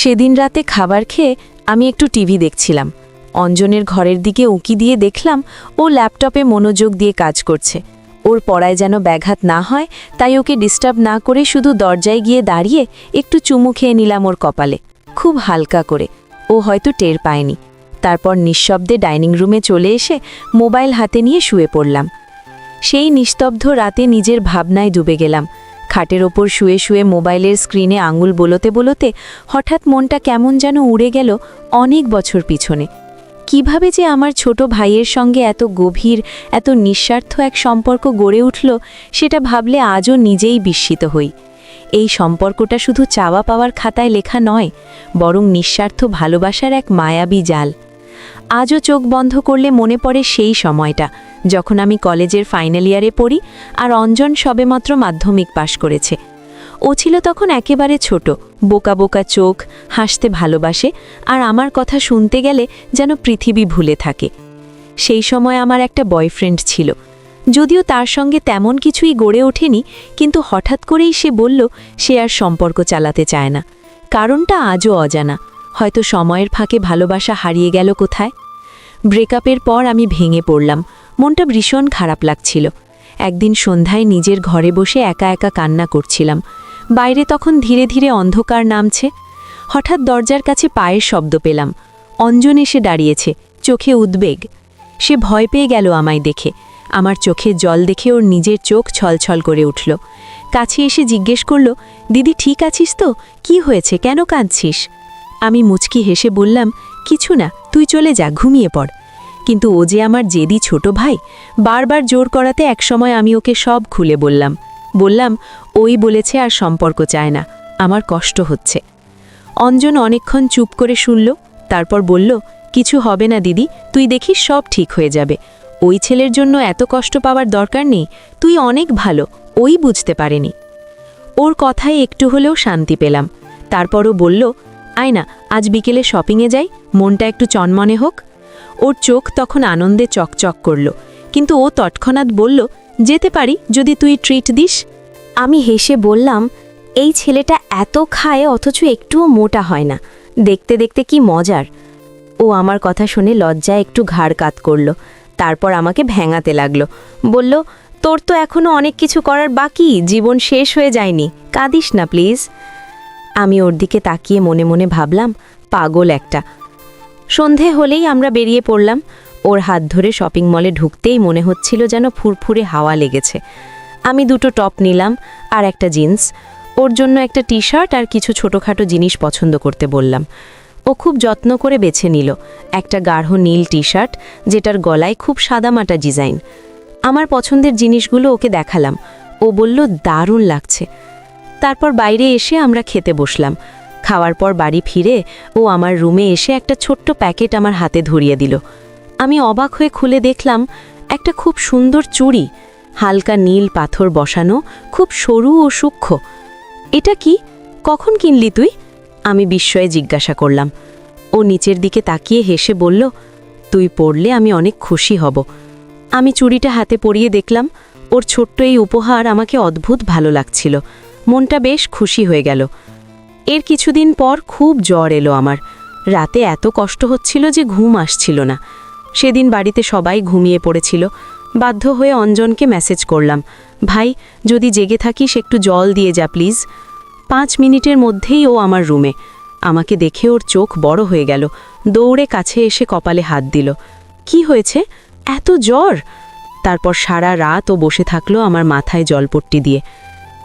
সেদিন রাতে খাবার খেয়ে আমি একটু টিভি দেখছিলাম। অঞ্জনের ঘরের দিকে উঁকি দিয়ে দেখলাম ও ল্যাপটপে মনোযোগ দিয়ে কাজ করছে। ওর পড়ায় যেন ব্যাঘাত না হয় তাই ওকে ডিস্টার্ব না করে শুধু দরজায় গিয়ে দাঁড়িয়ে একটু চুমু খেয়ে নিলাম ওর কপালে, খুব হালকা করে। ও হয়তো টের পায়নি। তারপর নিঃশব্দে ডাইনিং রুমে চলে এসে মোবাইল হাতে নিয়ে শুয়ে পড়লাম। সেই নিস্তব্ধ রাতে নিজের ভাবনায় ডুবে গেলাম। খাটের ওপর শুয়ে শুয়ে মোবাইলের স্ক্রিনে আঙুল বলতে বলতে হঠাৎ মনটা কেমন যেন উড়ে গেল অনেক বছর পিছনে। কিভাবে যে আমার ছোট ভাইয়ের সঙ্গে এত গভীর, এত নিঃস্বার্থ এক সম্পর্ক গড়ে উঠল সেটা ভাবলে আজও নিজেই বিস্মিত হই। এই সম্পর্কটা শুধু চাওয়া পাওয়ার খাতায় লেখা নয়, বরং নিঃস্বার্থ ভালোবাসার এক মায়াবী জাল। আজও চোখ বন্ধ করলে মনে পড়ে সেই সময়টা যখন আমি কলেজের ফাইনাল ইয়ারে পড়ি আর অঞ্জন সবেমাত্র মাধ্যমিক পাশ করেছে। ও ছিল তখন একেবারে ছোট, বোকা বোকা চোখ, হাসতে ভালোবাসে, আর আমার কথা শুনতে গেলে যেন পৃথিবী ভুলে থাকে। সেই সময় আমার একটা বয়ফ্রেন্ড ছিল, যদিও তার সঙ্গে তেমন কিছুই গড়ে ওঠেনি, কিন্তু হঠাৎ করেই সে বলল সে আর সম্পর্ক চালাতে চায় না। কারণটা আজও অজানা, হয়তো সময়ের ফাঁকে ভালোবাসা হারিয়ে গেল কোথায়। ব্রেকআপের পর আমি ভেঙে পড়লাম, মনটা ভীষণ খারাপ লাগছিল। একদিন সন্ধ্যায় নিজের ঘরে বসে একা একা কান্না করছিলাম। বাইরে তখন ধীরে ধীরে অন্ধকার নামছে। হঠাৎ দরজার কাছে পায়ের শব্দ পেলাম। অঞ্জন এসে দাঁড়িয়েছে, চোখে উদ্বেগ। সে ভয় পেয়ে গেল আমায় দেখে। আমার চোখে জল দেখে ওর নিজের চোখ ছলছল করে উঠল। কাছে এসে জিজ্ঞেস করল, দিদি ঠিক আছিস তো? কি হয়েছে, কেন কাঁদছিস? আমি মুচকি হেসে বললাম, কিছু না, তুই চলে যা, ঘুমিয়ে পড়। কিন্তু ও যে আমার জেদি ছোট ভাই, বারবার জোর করাতে একসময় আমি ওকে সব খুলে বললাম ওই বলেছে আর সম্পর্ক চায় না, আমার কষ্ট হচ্ছে। অঞ্জন অনেকক্ষণ চুপ করে শুনল, তারপর বলল, কিছু হবে না দিদি, তুই দেখিস সব ঠিক হয়ে যাবে। ওই ছেলের জন্য এত কষ্ট পাওয়ার দরকার নেই, তুই অনেক ভালো, ওই বুঝতে পারেনি। ওর কথায় একটু হলেও শান্তি পেলাম। তারপরও বলল, আয় না, আজ বিকেলে শপিংয়ে যাই, মনটা একটু চনমনে হোক। ওর চোখ তখন আনন্দে চকচক করল, কিন্তু ও তৎক্ষণাৎ বলল, যেতে পারি যদি তুই ট্রিট দিস। আমি হেসে বললাম, এই ছেলেটা এত খায় অথচ একটুও মোটা হয় না, দেখতে দেখতে কি মজার। ও আমার কথা শুনে লজ্জায় একটু ঘাড় কাত করল, তারপর আমাকে ভেঙাতে লাগলো। বলল, তোর তো এখনো অনেক কিছু করার বাকি, জীবন শেষ হয়ে যায়নি, কাঁদিস না প্লিজ। আমি ওর দিকে তাকিয়ে মনে মনে ভাবলাম, পাগল একটা। সন্ধে হলেই আমরা বেরিয়ে পড়লাম। ওর হাত ধরে শপিং মলে ঢুকতেই মনে হচ্ছিল যেন ফুরফুরে হাওয়া লেগেছে। আমি দুটো টপ নিলাম আর একটা জিন্স, ওর জন্য একটা টি শার্ট আর কিছু ছোটোখাটো জিনিস পছন্দ করতে বললাম। ও খুব যত্ন করে বেছে নিল একটা গাঢ় নীল টি শার্ট, যেটার গলায় খুব সাদামাটা ডিজাইন। আমার পছন্দের জিনিসগুলো ওকে দেখালাম। ও বলল, দারুণ লাগছে। তারপর বাইরে এসে আমরা খেতে বসলাম। খাওয়ার পর বাড়ি ফিরে ও আমার রুমে এসে একটা ছোট্ট প্যাকেট আমার হাতে ধরিয়ে দিল। আমি অবাক হয়ে খুলে দেখলাম একটা খুব সুন্দর চুড়ি, হালকা নীল পাথর বসানো, খুব সরু ও সূক্ষ্ম। এটা কি, কখন কিনলি তুই? আমি বিস্ময়ে জিজ্ঞাসা করলাম। ও নিচের দিকে তাকিয়ে হেসে বলল, তুই পড়লে আমি অনেক খুশি হব। আমি চুড়িটা হাতে পরিয়ে দেখলাম। ওর ছোট্ট এই উপহার আমাকে অদ্ভুত ভালো লাগছিল, মনটা বেশ খুশি হয়ে গেল। এর কিছুদিন পর খুব জ্বর এলো আমার। রাতে এত কষ্ট হচ্ছিল যে ঘুম আসছিল না। সেদিন বাড়িতে সবাই ঘুমিয়ে পড়েছিল। বাধ্য হয়ে অঞ্জনকে মেসেজ করলাম, ভাই যদি জেগে থাকিস একটু জল দিয়ে যা প্লিজ। 5 মিনিটের মধ্যেই ও আমার রুমে। আমাকে দেখে ওর চোখ বড় হয়ে গেল, দৌড়ে কাছে এসে কপালে হাত দিল। কি হয়েছে, এত জ্বর? তারপর সারা রাত ও বসে থাকলো আমার মাথায় জলপট্টি দিয়ে।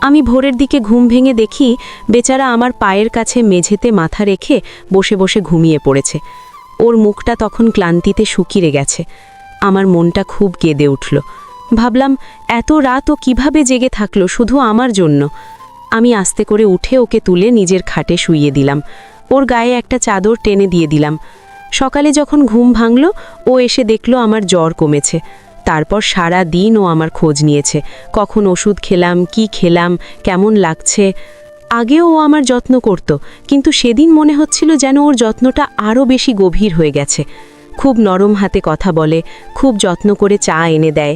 আমি ভোরের দিকে ঘুম ভেঙে দেখি বেচারা আমার পায়ের কাছে মেঝেতে মাথা রেখে বসে বসে ঘুমিয়ে পড়েছে। ওর মুখটা তখন ক্লান্তিতে শুকিয়ে গেছে। আমার মনটা খুব কেঁদে উঠল। ভাবলাম, এত রাত ও কিভাবে জেগে থাকলো শুধু আমার জন্য। আমি আস্তে করে উঠে ওকে তুলে নিজের খাটে শুইয়ে দিলাম। ওর গায়ে একটা চাদর টেনে দিয়ে দিলাম। সকালে যখন ঘুম ভাঙল, ও এসে দেখল আমার জ্বর কমেছে। তারপর সারা দিন ও আমার খোঁজ নিয়েছে, কখন ওষুধ খেলাম, কি খেলাম, কেমন লাগছে। আগেও ও আমার যত্ন করত, কিন্তু সেদিন মনে হচ্ছিল যেন ওর যত্নটা আরও বেশি গভীর হয়ে গেছে। খুব নরম হাতে কথা বলে, খুব যত্ন করে চা এনে দেয়।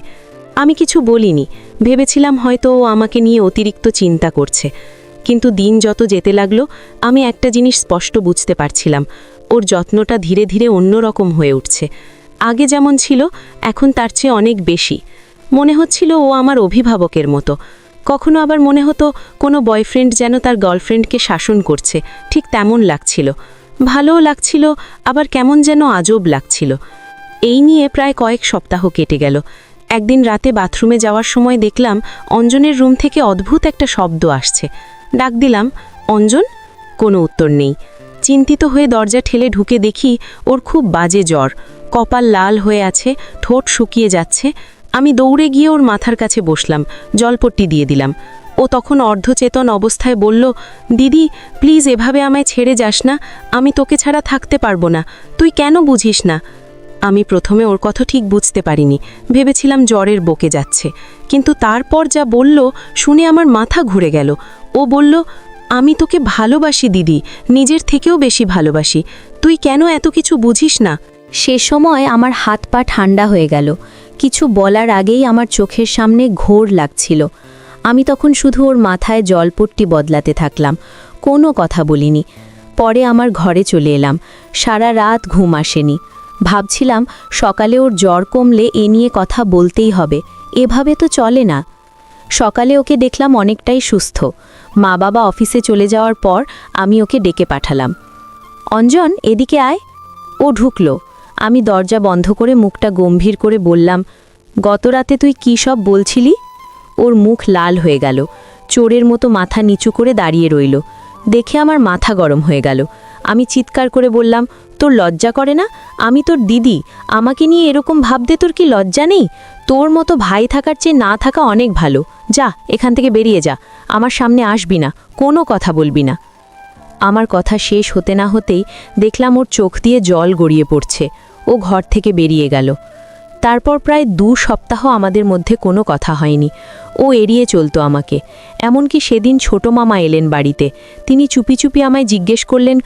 আমি কিছু বলিনি, ভেবেছিলাম হয়তো ও আমাকে নিয়ে অতিরিক্ত চিন্তা করছে। কিন্তু দিন যত যেতে লাগলো আমি একটা জিনিস স্পষ্ট বুঝতে পারছিলাম, ওর যত্নটা ধীরে ধীরে অন্যরকম হয়ে উঠছে। আগে যেমন ছিল এখন তার চেয়ে অনেক বেশি। মনে হচ্ছিল ও আমার অভিভাবকের মতো। কখনো আবার মনে হতো কোনো বয়ফ্রেন্ড যেন তার গার্লফ্রেন্ডকে শাসন করছে, ঠিক তেমন লাগছিল। ভালোও লাগছিল, আবার কেমন যেন আজব লাগছিল। এই নিয়ে প্রায় কয়েক সপ্তাহ কেটে গেল। একদিন রাতে বাথরুমে যাওয়ার সময় দেখলাম অঞ্জনের রুম থেকে অদ্ভুত একটা শব্দ আসছে। ডাক দিলাম, অঞ্জন? কোনো উত্তর নেই। চিন্তিত হয়ে দরজা ঠেলে ঢুকে দেখি ওর খুব বাজে জ্বর, কপাল লাল হয়ে আছে, ঠোঁট শুকিয়ে যাচ্ছে। আমি দৌড়ে গিয়ে ওর মাথার কাছে বসলাম, জলপট্টি দিয়ে দিলাম। ও তখন অর্ধচেতন অবস্থায় বলল, দিদি প্লিজ এভাবে আমায় ছেড়ে যাস না, আমি তোকে ছাড়া থাকতে পারবো না, তুই কেন বুঝিস না? আমি প্রথমে ওর কথা ঠিক বুঝতে পারিনি, ভেবেছিলাম জ্বরের বকে যাচ্ছে। কিন্তু তারপর যা বলল শুনে আমার মাথা ঘুরে গেল। ও বলল, আমি তোকে ভালোবাসি দিদি, নিজের থেকেও বেশি ভালোবাসি, তুই কেন এত কিছু বুঝিস না? সে সময় আমার হাত পা ঠান্ডা হয়ে গেল। কিছু বলার আগেই আমার চোখের সামনে ঘোর লাগছিল। আমি তখন শুধু ওর মাথায় জলপট্টি বদলাতে থাকলাম, কোনো কথা বলিনি। পরে আমার ঘরে চলে এলাম। সারা রাত ঘুম আসেনি। ভাবছিলাম সকালে ওর জ্বর কমলে এ নিয়ে কথা বলতেই হবে, এভাবে তো চলে না। সকালে ওকে দেখলাম অনেকটাই সুস্থ। মা বাবা অফিসে চলে যাওয়ার পর আমি ওকে ডেকে পাঠালাম। অঞ্জন, এদিকে আয়। ও ঢুকলো। আমি দরজা বন্ধ করে মুখটা গম্ভীর করে বললাম, গত রাতে তুই কী সব বলছিলি? ওর মুখ লাল হয়ে গেল, চোরের মতো মাথা নিচু করে দাঁড়িয়ে রইল। দেখে আমার মাথা গরম হয়ে গেল। আমি চিৎকার করে বললাম, তোর লজ্জা করে না? আমি তোর দিদি, আমাকে নিয়ে এরকম ভাবতে তোর কি লজ্জা নেই? তোর মতো ভাই থাকার চেয়ে না থাকা অনেক ভালো। যা এখান থেকে বেরিয়ে যা, আমার সামনে আসবি না, কোনো কথা বলবি না। আমার কথা শেষ হতে না হতেই দেখলাম ওর চোখ দিয়ে জল গড়িয়ে পড়ছে। ও ঘর থেকে বেরিয়ে গেল। তারপর প্রায় 2 সপ্তাহ আমাদের মধ্যে কোনো কথা হয়নি। ও এড়িয়ে চলতো আমাকে। এমনকি সেদিন ছোট মামা এলেন বাড়িতে। তিনি চুপি চুপি আমায় জিজ্ঞেস করলেন,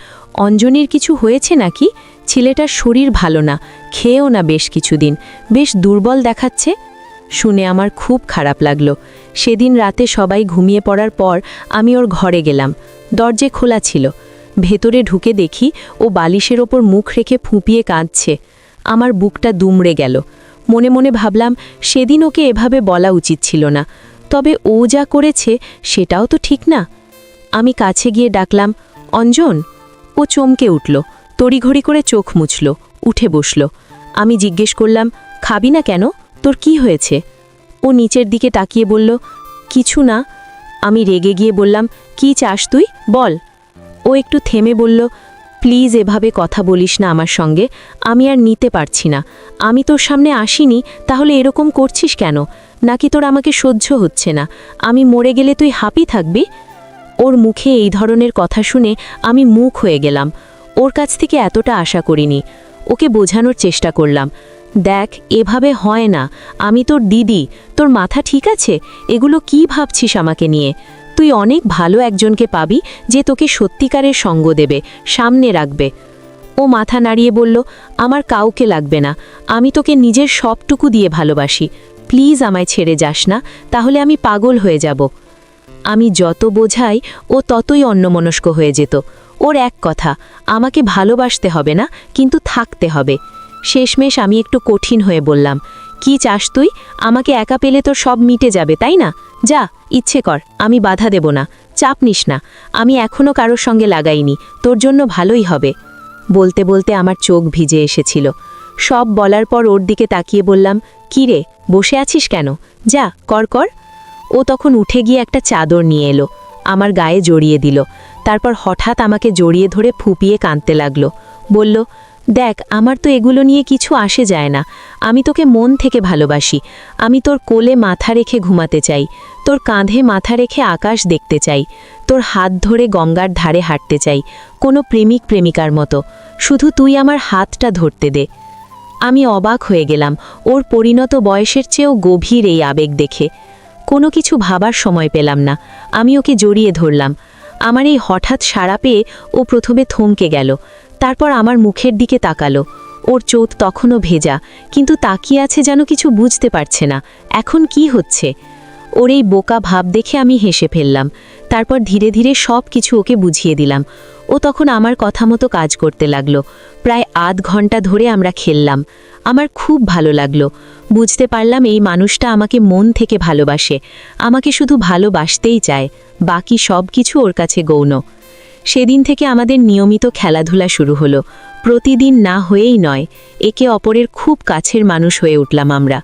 অঞ্জনীর কিছু হয়েছে নাকি? ছেলেটার শরীর ভালো না, খেয়েও না বেশ কিছুদিন, বেশ দুর্বল দেখাচ্ছে। শুনে আমার খুব খারাপ লাগলো। সেদিন রাতে সবাই ঘুমিয়ে পড়ার পর আমি ওর ঘরে গেলাম। দরজা খোলা ছিল। ভেতরে ঢুকে দেখি ও বালিশের ওপর মুখ রেখে ফুঁপিয়ে কাঁদছে। আমার বুকটা দুমড়ে গেল। মনে মনে ভাবলাম, সেদিন ওকে এভাবে বলা উচিত ছিল না, তবে ও যা করেছে সেটাও তো ঠিক না। আমি কাছে গিয়ে ডাকলাম, অঞ্জন। ও চমকে উঠল, তড়িঘড়ি করে চোখ মুছল, উঠে বসল। আমি জিজ্ঞেস করলাম, খাবি না কেন? তোর কি হয়েছে? ও নিচের দিকে তাকিয়ে বলল, কিছু না। আমি রেগে গিয়ে বললাম, কি চাস তুই, বল। ও একটু থেমে বলল, প্লিজ এভাবে কথা বলিস না আমার সঙ্গে, আমি আর নিতে পারছি না। আমি তোর সামনে আসিনি, তাহলে এরকম করছিস কেন? নাকি তোর আমাকে সহ্য হচ্ছে না? আমি মরে গেলে তুই হ্যাপি থাকবি? ওর মুখে এই ধরনের কথা শুনে আমি মুখ হয়ে গেলাম। ওর কাছ থেকে এতটা আশা করিনি। ওকে বোঝানোর চেষ্টা করলাম, দেখ এভাবে হয় না, আমি তোর দিদি, তোর মাথা ঠিক আছে? এগুলো কি ভাবছিস আমাকে নিয়ে? তুই অনেক ভালো একজনকে পাবি যে তোকে সত্যিকারের সঙ্গ দেবে, সামনে রাখবে। ও মাথা নাড়িয়ে বলল, আমার কাউকে লাগবে না, আমি তোকে নিজের সবটুকু দিয়ে ভালোবাসি, প্লিজ আমায় ছেড়ে যাস না, তাহলে আমি পাগল হয়ে যাব। আমি যত বোঝাই ও ততই অন্যমনস্ক হয়ে যেত। ওর এক কথা, আমাকে ভালোবাসতে হবে না, কিন্তু থাকতে হবে। শেষমেশ আমি একটু কঠিন হয়ে বললাম, কি চাস তুই? আমাকে একা পেলে তোর সব মিটে যাবে, তাই না? যা, ইচ্ছে কর, আমি বাধা দেব না, চাপ নিস না, আমি এখনও কারোর সঙ্গে লাগাইনি, তোর জন্য ভালোই হবে। বলতে বলতে আমার চোখ ভিজে এসেছিল। সব বলার পর ওর দিকে তাকিয়ে বললাম, কি রে, বসে আছিস কেন? যা, কর কর। ও তখন উঠে গিয়ে একটা চাদর নিয়ে এলো, আমার গায়ে জড়িয়ে দিল। তারপর হঠাৎ আমাকে জড়িয়ে ধরে ফুঁপিয়ে কাঁদতে লাগলো। বলল, দেখ আমার তো এগুলো নিয়ে কিছু আসে যায় না, আমি তোকে মন থেকে ভালোবাসি। আমি তোর কোলে মাথা রেখে ঘুমাতে চাই, তোর কাঁধে মাথা রেখে আকাশ দেখতে চাই, তোর হাত ধরে গঙ্গার ধারে হাঁটতে চাই, কোনো প্রেমিক প্রেমিকার মতো। শুধু তুই আমার হাতটা ধরতে দে। আমি অবাক হয়ে গেলাম ওর পরিণত বয়সের চেয়েও গভীর এই আবেগ দেখে। কোনো কিছু ভাবার সময় পেলাম না। আমি ওকে জড়িয়ে ধরলাম। আমার এই হঠাৎ সাড়া পেয়ে ও প্রথমে থমকে গেল, তারপর আমার মুখের দিকে তাকালো। ওর চোখ তখনও ভেজা, কিন্তু তাকিয়ে আছে যেন কিছু বুঝতে পারছে না এখন কি হচ্ছে। ও ওর এই বোকা ভাব দেখে আমি হেসে ফেললাম। তারপর ধীরে ধীরে সব কিছু ওকে বুঝিয়ে দিলাম। ও তখন আমার কথা মতো কাজ করতে লাগলো। প্রায় আধ ঘন্টা ধরে আমরা খেললাম। আমার খুব ভালো লাগলো। বুঝতে পারলাম এই মানুষটা আমাকে মন থেকে ভালোবাসে, আমাকে শুধু ভালোবাসতেই চায়, বাকি সব কিছু ওর কাছে গৌণ। সেদিন থেকে আমাদের নিয়মিত খেলাধুলা শুরু হলো। প্রতিদিন না হয়েই নয়, একে অপরের খুব কাছের মানুষ হয়ে উঠলাম আমরা।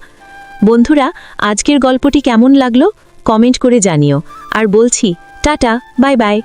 বন্ধুরা, আজকের গল্পটি কেমন লাগলো কমেন্ট করে জানিও। আর বলছি টাটা, বাই বাই।